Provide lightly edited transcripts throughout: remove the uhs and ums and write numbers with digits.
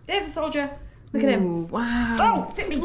There's a soldier. Look at him. Wow. Oh, hit me.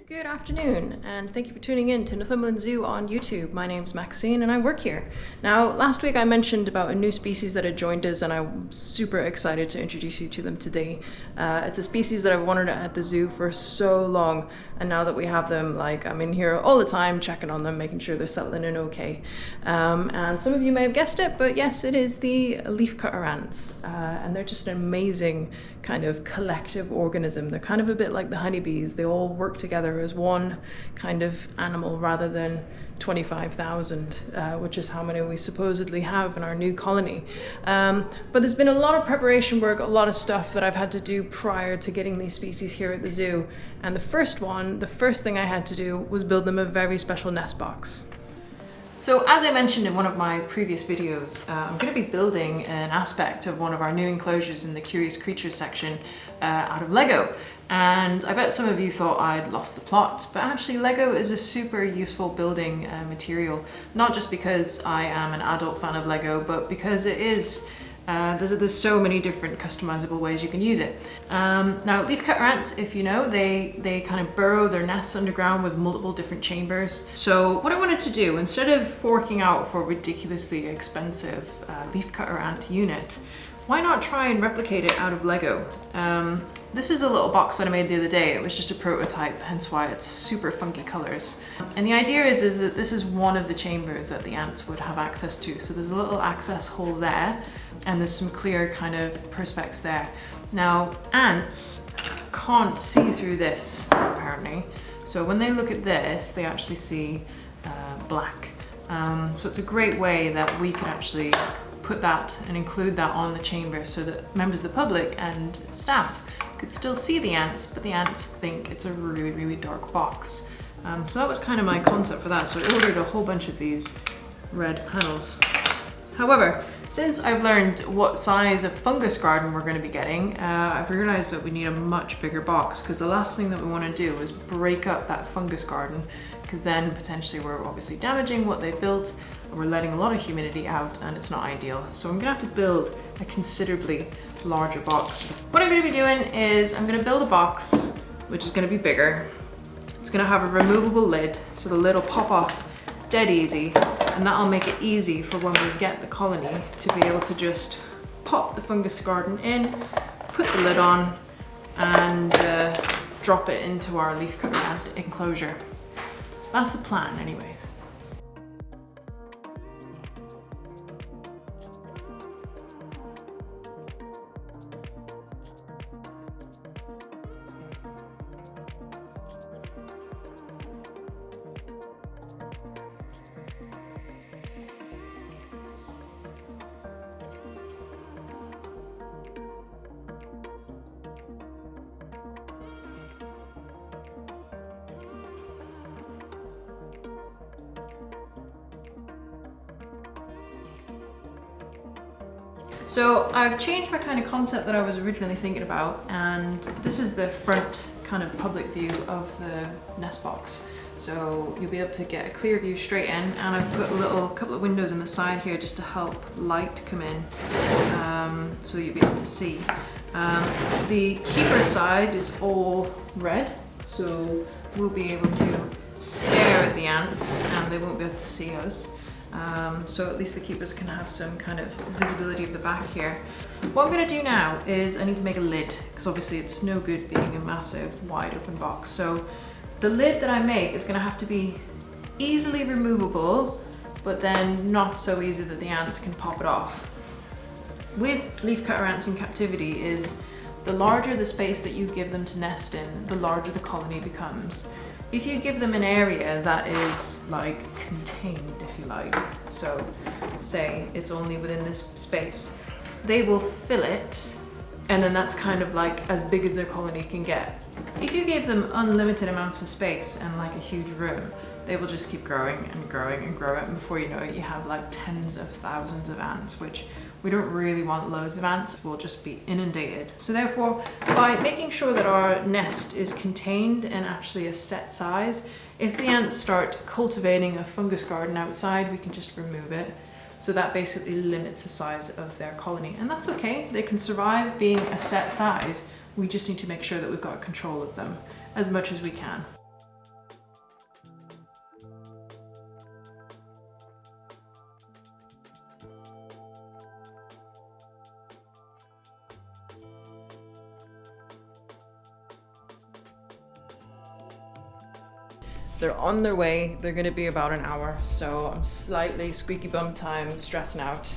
Good afternoon, and thank you for tuning in to Northumberland Zoo on YouTube. My name's Maxine and I work here. Now, last week I mentioned about a new species that had joined us, and I'm super excited to introduce you to them today. It's a species that I've wanted at the zoo for so long, and now that we have them, like, I'm in here all the time checking on them, making sure they're settling in okay. And some of you may have guessed it, but yes, it is the Leafcutter Ants, and they're just an amazing kind of collective organism. They're kind of a bit like the honeybees. They all work together as one kind of animal rather than 25,000, which is how many we supposedly have in our new colony. But there's been a lot of preparation work, a lot of stuff that I've had to do prior to getting these species here at the zoo. And the first thing I had to do was build them a very special nest box. So as I mentioned in one of my previous videos, I'm going to be building an aspect of one of our new enclosures in the Curious Creatures section out of Lego. And I bet some of you thought I'd lost the plot, but actually Lego is a super useful building material, not just because I am an adult fan of Lego, but because it is there's so many different customizable ways you can use it. Now, leafcutter ants, if you know, they kind of burrow their nests underground with multiple different chambers. So what I wanted to do, instead of forking out for a ridiculously expensive leafcutter ant unit, why not try and replicate it out of Lego? This is a little box that I made the other day. It was just a prototype, hence why it's super funky colors. And the idea is that this is one of the chambers that the ants would have access to. So there's a little access hole there, and there's some clear kind of perspex there. Now, ants can't see through this, apparently. So when they look at this, they actually see black. So it's a great way that we can actually put that and include that on the chamber so that members of the public and staff could still see the ants, but the ants think it's a really, really dark box. So that was kind of my concept for that. So I ordered a whole bunch of these red panels. However, since I've learned what size of Fungus Garden we're going to be getting, I've realized that we need a much bigger box, because the last thing that we want to do is break up that Fungus Garden, because then potentially we're obviously damaging what they've built, and we're letting a lot of humidity out, and it's not ideal. So I'm going to have to build a considerably larger box. What I'm going to be doing is I'm going to build a box which is going to be bigger. It's going to have a removable lid, so the lid will pop off dead easy, and that'll make it easy for when we get the colony to be able to just pop the Fungus Garden in, put the lid on, and drop it into our leafcutter ant enclosure. That's the plan anyways. So I've changed my kind of concept that I was originally thinking about, and this is the front kind of public view of the nest box. So you'll be able to get a clear view straight in, and I've got a couple of windows on the side here just to help light come in, so you'll be able to see. The keeper side is all red, so we'll be able to stare at the ants and they won't be able to see us. So at least the keepers can have some kind of visibility of the back here. What I'm going to do now is I need to make a lid, because obviously it's no good being a massive wide open box. So the lid that I make is going to have to be easily removable, but then not so easy that the ants can pop it off. With leafcutter ants in captivity is the larger the space that you give them to nest in, the larger the colony becomes. If you give them an area that is like contained, if you like, so say it's only within this space, they will fill it, and then that's kind of like as big as their colony can get. If you gave them unlimited amounts of space and like a huge room, they will just keep growing and growing and growing, and before you know it, you have like tens of thousands of ants, which we don't really want loads of ants, we'll just be inundated. So therefore, by making sure that our nest is contained and actually a set size, if the ants start cultivating a fungus garden outside, we can just remove it. So that basically limits the size of their colony. And that's okay, they can survive being a set size. We just need to make sure that we've got control of them as much as we can. They're on their way. They're gonna be about an hour, so I'm slightly squeaky bum time, stressing out.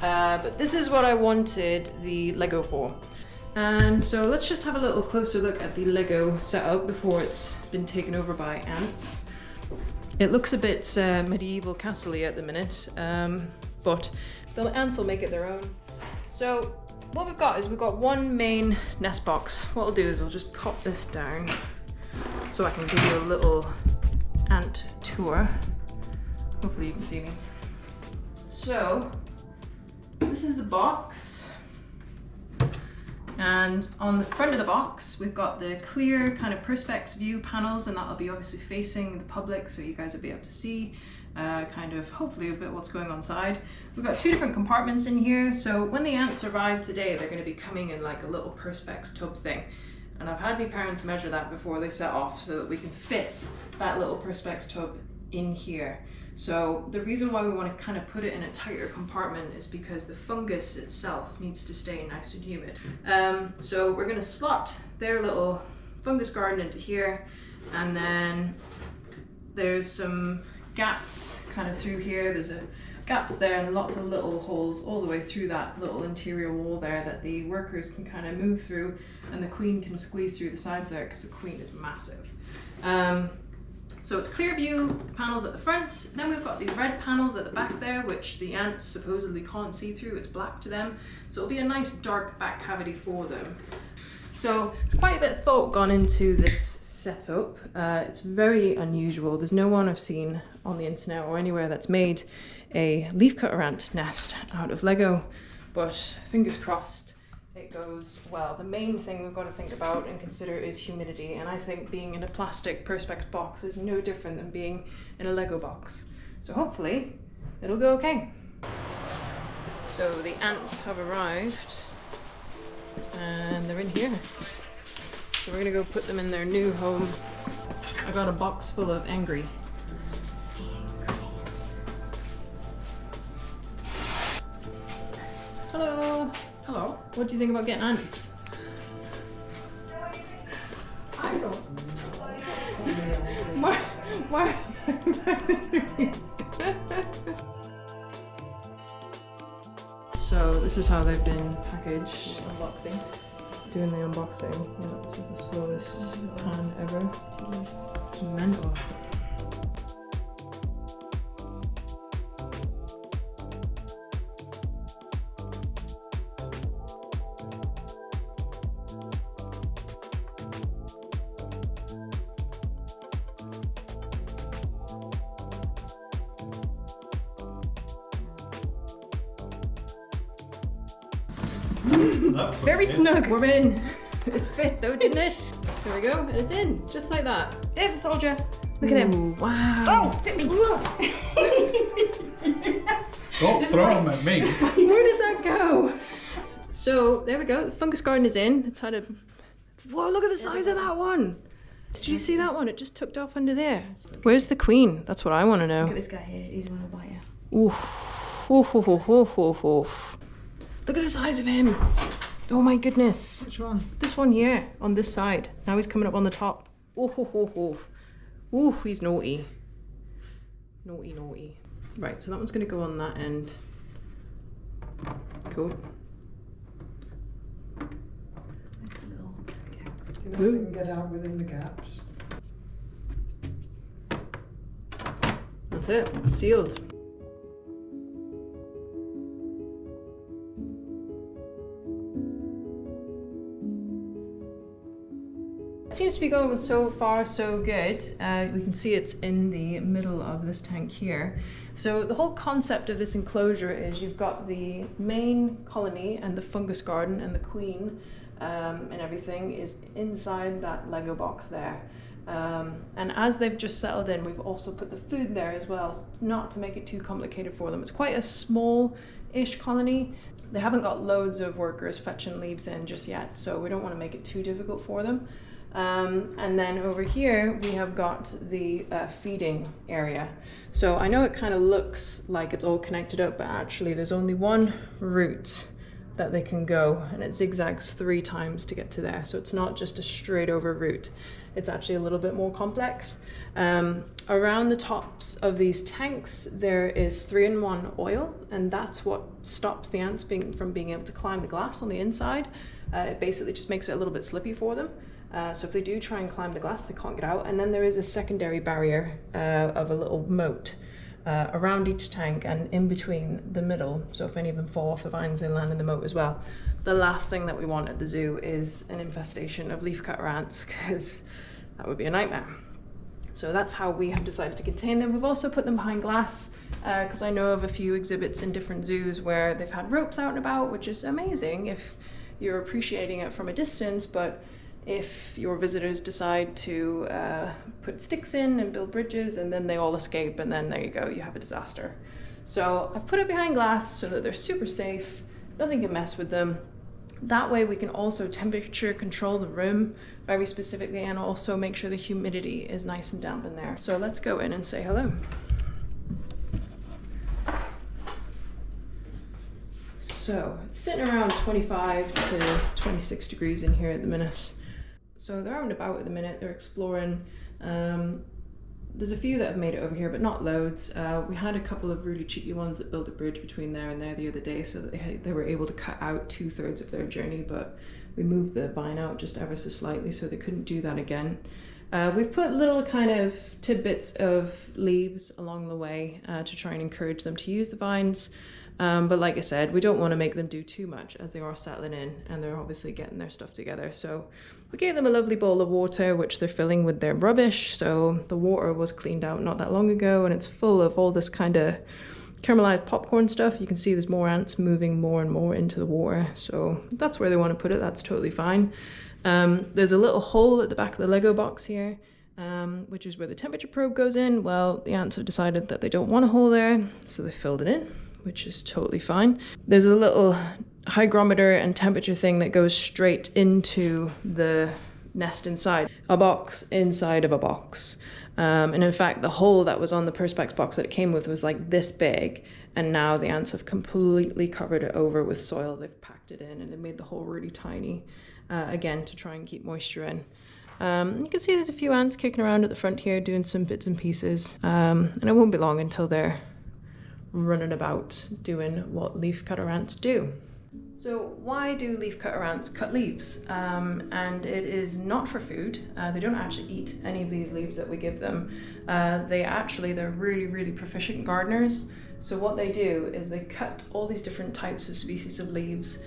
But this is what I wanted the Lego for. And so let's just have a little closer look at the Lego setup before it's been taken over by ants. It looks a bit medieval castle-y at the minute, but the ants will make it their own. So what we've got is we've got one main nest box. What I'll do is I'll just pop this down so I can give you a little ant tour. Hopefully you can see me. So this is the box, and on the front of the box we've got the clear kind of perspex view panels, and that'll be obviously facing the public, so you guys will be able to see kind of hopefully a bit what's going on inside. We've got two different compartments in here, so when the ants arrive today they're going to be coming in like a little perspex tub thing. And I've had my parents measure that before they set off so that we can fit that little perspex tub in here. So the reason why we want to kind of put it in a tighter compartment is because the fungus itself needs to stay nice and humid. So we're going to slot their little fungus garden into here, and then there's some gaps kind of through here. There's gaps there and lots of little holes all the way through that little interior wall there that the workers can kind of move through, and the queen can squeeze through the sides there because the queen is massive. So it's clear view panels at the front, then we've got the red panels at the back there which the ants supposedly can't see through, it's black to them, so it'll be a nice dark back cavity for them. So there's quite a bit of thought gone into this setup. It's very unusual. There's no one I've seen on the internet or anywhere that's made a leafcutter ant nest out of Lego, but fingers crossed it goes well. The main thing we've got to think about and consider is humidity, and I think being in a plastic perspex box is no different than being in a Lego box. So hopefully it'll go okay. So the ants have arrived and they're in here. So we're gonna go put them in their new home. I got a box full of angry. Hello. Hello. What do you think about getting ants? I don't. Why? So this is how they've been packaged. Unboxing. Doing the unboxing. Yeah, this is the slowest pan ever. Mental. That's Very okay. snug. We're in. It's fit though, didn't it? There we go, and it's in, just like that. There's a soldier. Look at him. Ooh, wow. Oh, hit me. Don't throw them at me. Where did that go? So there we go. The fungus garden is in. It's had a. Whoa! Look at the size of that one. Did you see that one? It just tucked off under there. Where's the queen? That's what I want to Look at know. this guy here. He's one of the biter. Oof. Oof, oof, oof, oof, oof, oof. Look at the size of him. Oh my goodness. Which one? This one here on this side. Now he's coming up on the top. Ooh, ooh, ooh, ooh. Ooh, he's naughty. Naughty, naughty. Right, so that one's going to go on that end. Cool. Nothing can get out within the gaps. That's it. Sealed. It seems to be going so far so good. We can see it's in the middle of this tank here. So the whole concept of this enclosure is you've got the main colony and the fungus garden and the queen and everything is inside that Lego box there. And as they've just settled in, we've also put the food there as well, not to make it too complicated for them. It's quite a small-ish colony. They haven't got loads of workers fetching leaves in just yet, so we don't want to make it too difficult for them. And then over here, we have got the feeding area. So I know it kind of looks like it's all connected up, but actually there's only one route that they can go, and it zigzags 3 times to get to there. So it's not just a straight over route. It's actually a little bit more complex. Around the tops of these tanks, there is 3-in-1 oil, and that's what stops the ants from being able to climb the glass on the inside. It basically just makes it a little bit slippy for them. So if they do try and climb the glass, they can't get out. And then there is a secondary barrier of a little moat around each tank and in between the middle. So if any of them fall off the vines, they land in the moat as well. The last thing that we want at the zoo is an infestation of leafcutter ants, because that would be a nightmare. So that's how we have decided to contain them. We've also put them behind glass, because I know of a few exhibits in different zoos where they've had ropes out and about, which is amazing if you're appreciating it from a distance, but if your visitors decide to put sticks in and build bridges and then they all escape, and then there you go, you have a disaster. So I've put it behind glass so that they're super safe, nothing can mess with them. That way we can also temperature control the room very specifically, and also make sure the humidity is nice and damp in there. So let's go in and say hello. So it's sitting around 25 to 26 degrees in here at the minute. So they're out and about at the minute, they're exploring. There's a few that have made it over here, but not loads. We had a couple of really cheeky ones that built a bridge between there and there the other day, so that they were able to cut out 2/3 of their journey, but we moved the vine out just ever so slightly, so they couldn't do that again. We've put little kind of tidbits of leaves along the way to try and encourage them to use the vines. But like I said, we don't want to make them do too much as they are settling in and they're obviously getting their stuff together. So we gave them a lovely bowl of water, which they're filling with their rubbish. So the water was cleaned out not that long ago, and it's full of all this kind of caramelized popcorn stuff. You can see there's more ants moving more and more into the water. So that's where they want to put it. That's totally fine. There's a little hole at the back of the Lego box here, which is where the temperature probe goes in. Well, the ants have decided that they don't want a hole there, so they filled it in, which is totally fine. There's a little hygrometer and temperature thing that goes straight into the nest inside. A box inside of a box. And in fact, the hole that was on the Perspex box that it came with was like this big, and now the ants have completely covered it over with soil. They've packed it in and they made the hole really tiny, again, to try and keep moisture in. You can see there's a few ants kicking around at the front here doing some bits and pieces, and it won't be long until they're running about doing what leafcutter ants do. So why do leafcutter ants cut leaves? And it is not for food. They don't actually eat any of these leaves that we give them. They're really, really proficient gardeners. So what they do is they cut all these different types of species of leaves.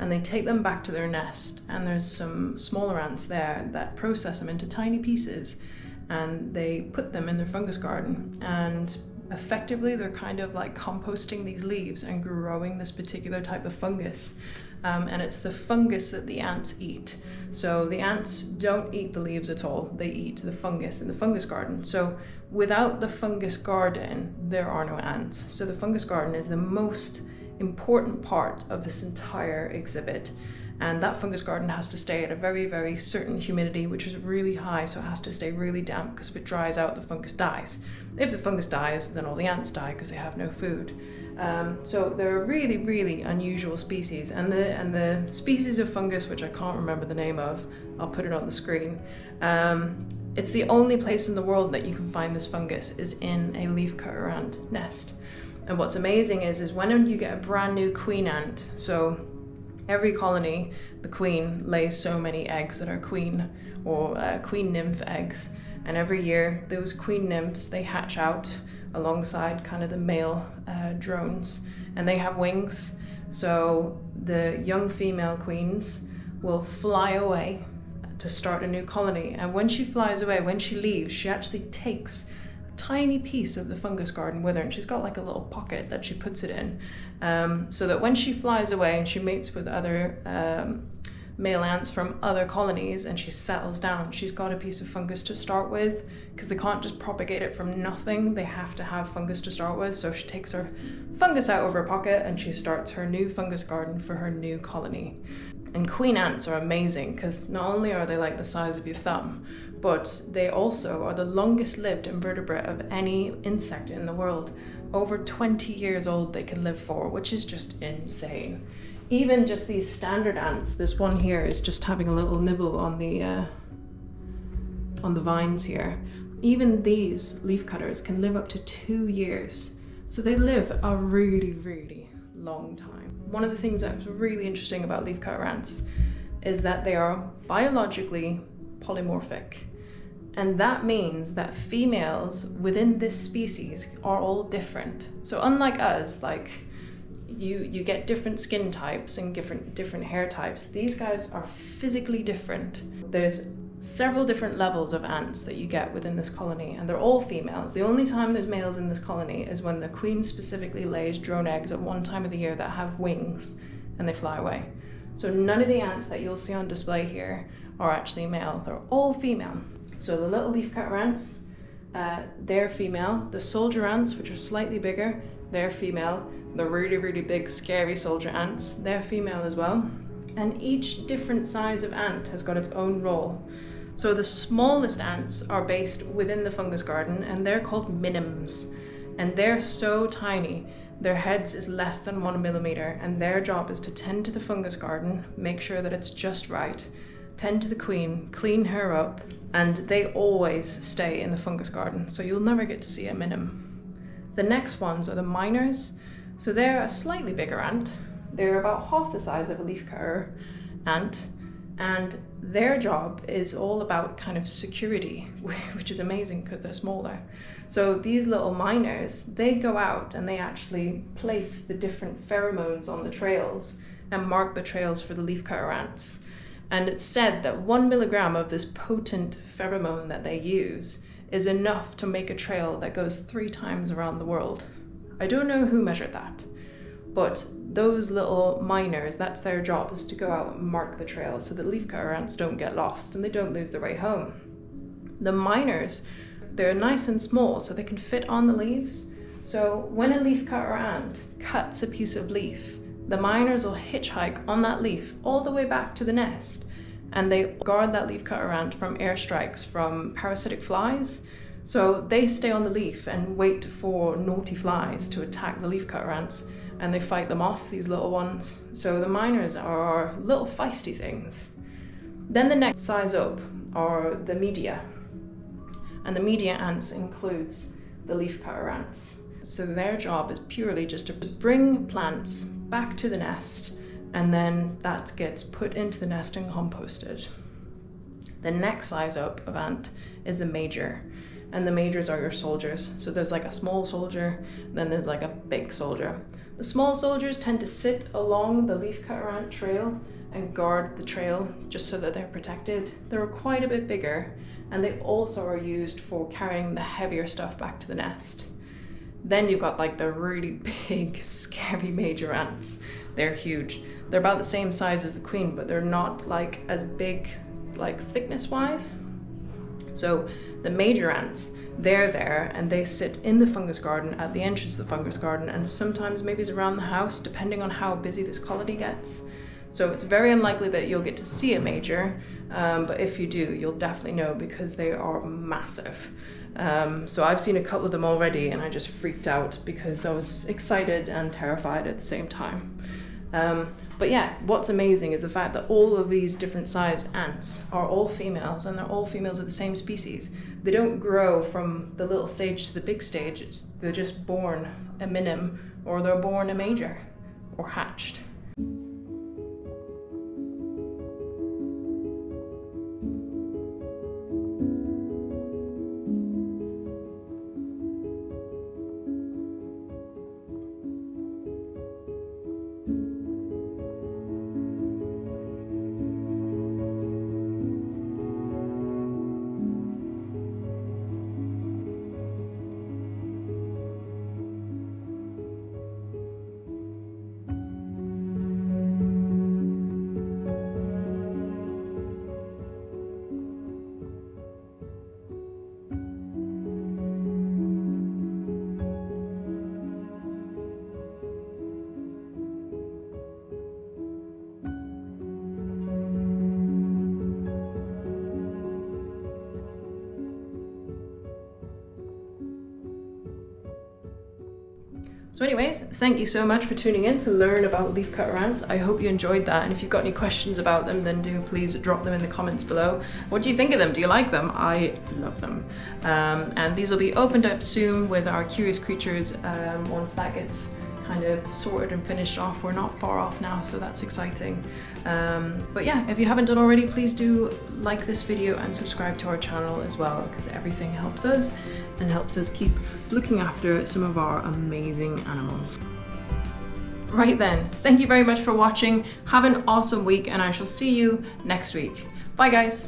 And they take them back to their nest, and there's some smaller ants there that process them into tiny pieces, and they put them in their fungus garden, and effectively they're kind of like composting these leaves and growing this particular type of fungus. And it's the fungus that the ants eat. So the ants don't eat the leaves at all, they eat the fungus in the fungus garden. So without the fungus garden, there are no ants. So the fungus garden is the most important part of this entire exhibit, and that fungus garden has to stay at a very, very certain humidity, which is really high, so it has to stay really damp, because if it dries out, the fungus dies. If the fungus dies, then all the ants die because they have no food. So they're a really, really unusual species, and the species of fungus, which I can't remember the name of, I'll put it on the screen. It's the only place in the world that you can find this fungus is in a leafcutter ant nest. And what's amazing is when you get a brand new queen ant, so every colony, the queen lays so many eggs that are queen or queen nymph eggs. And every year, those queen nymphs, they hatch out alongside kind of the male drones, and they have wings. So the young female queens will fly away to start a new colony, and when she flies away, when she leaves, she actually takes a tiny piece of the fungus garden with her, and she's got like a little pocket that she puts it in, so that when she flies away and she mates with other male ants from other colonies and she settles down, she's got a piece of fungus to start with, because they can't just propagate it from nothing, they have to have fungus to start with. So she takes her fungus out of her pocket and she starts her new fungus garden for her new colony. And queen ants are amazing because not only are they like the size of your thumb, but they also are the longest lived invertebrate of any insect in the world. Over 20 years old they can live for, which is just insane. Even just these standard ants, this one here is just having a little nibble on the vines here. Even these leafcutters can live up to 2 years. So they live a really, really long time. One of the things that was really interesting about leafcutter ants is that they are biologically polymorphic. And that means that females within this species are all different. So unlike us, like you get different skin types and different hair types, these guys are physically different. There's several different levels of ants that you get within this colony, and they're all females. The only time there's males in this colony is when the queen specifically lays drone eggs at one time of the year that have wings and they fly away. So none of the ants that you'll see on display here are actually male, they're all female. So the little leafcutter ants, they're female. The soldier ants, which are slightly bigger, they're female. The really, really big, scary soldier ants, they're female as well. And each different size of ant has got its own role. So the smallest ants are based within the fungus garden, and they're called minims. And they're so tiny, their heads is less than 1 millimeter, and their job is to tend to the fungus garden, make sure that it's just right, tend to the queen, clean her up, and they always stay in the fungus garden, so you'll never get to see a minim. The next ones are the miners. So they're a slightly bigger ant. They're about half the size of a leafcutter ant, and their job is all about kind of security, which is amazing because they're smaller. So these little miners, they go out and they actually place the different pheromones on the trails and mark the trails for the leafcutter ants. And it's said that 1 milligram of this potent pheromone that they use is enough to make a trail that goes 3 times around the world. I don't know who measured that, but those little miners, that's their job, is to go out and mark the trail so that leafcutter ants don't get lost and they don't lose their way home. The miners, they're nice and small so they can fit on the leaves. So when a leafcutter ant cuts a piece of leaf, the miners will hitchhike on that leaf all the way back to the nest, and they guard that leafcutter ant from airstrikes from parasitic flies. So they stay on the leaf and wait for naughty flies to attack the leafcutter ants, and they fight them off, these little ones. So the miners are little feisty things. Then the next size up are the media. And the media ants includes the leafcutter ants. So their job is purely just to bring plants back to the nest, and then that gets put into the nest and composted. The next size up of ant is the major. And the majors are your soldiers. So there's like a small soldier, then there's like a big soldier. The small soldiers tend to sit along the leafcutter ant trail and guard the trail just so that they're protected. They're quite a bit bigger, and they also are used for carrying the heavier stuff back to the nest. Then you've got like the really big, scary major ants. They're huge. They're about the same size as the queen, but they're not like as big, like thickness-wise. So the major ants, they're there and they sit in the fungus garden at the entrance of the fungus garden, and sometimes maybe it's around the house depending on how busy this colony gets. So it's very unlikely that you'll get to see a major, but if you do, you'll definitely know because they are massive. So I've seen a couple of them already and I just freaked out because I was excited and terrified at the same time. But yeah, what's amazing is the fact that all of these different sized ants are all females, and they're all females of the same species. They don't grow from the little stage to the big stage. They're just born a minim, or they're born a major, or hatched. So anyways, thank you so much for tuning in to learn about leafcutter ants. I hope you enjoyed that, and if you've got any questions about them, then do please drop them in the comments below. What do you think of them? Do you like them? I love them. And these will be opened up soon with our Curious Creatures once that gets kind of sorted and finished off. We're not far off now, so that's exciting. But yeah, if you haven't done already, please do like this video and subscribe to our channel as well, because everything helps us and helps us keep looking after some of our amazing animals. Right then, thank you very much for watching. Have an awesome week, and I shall see you next week. Bye guys.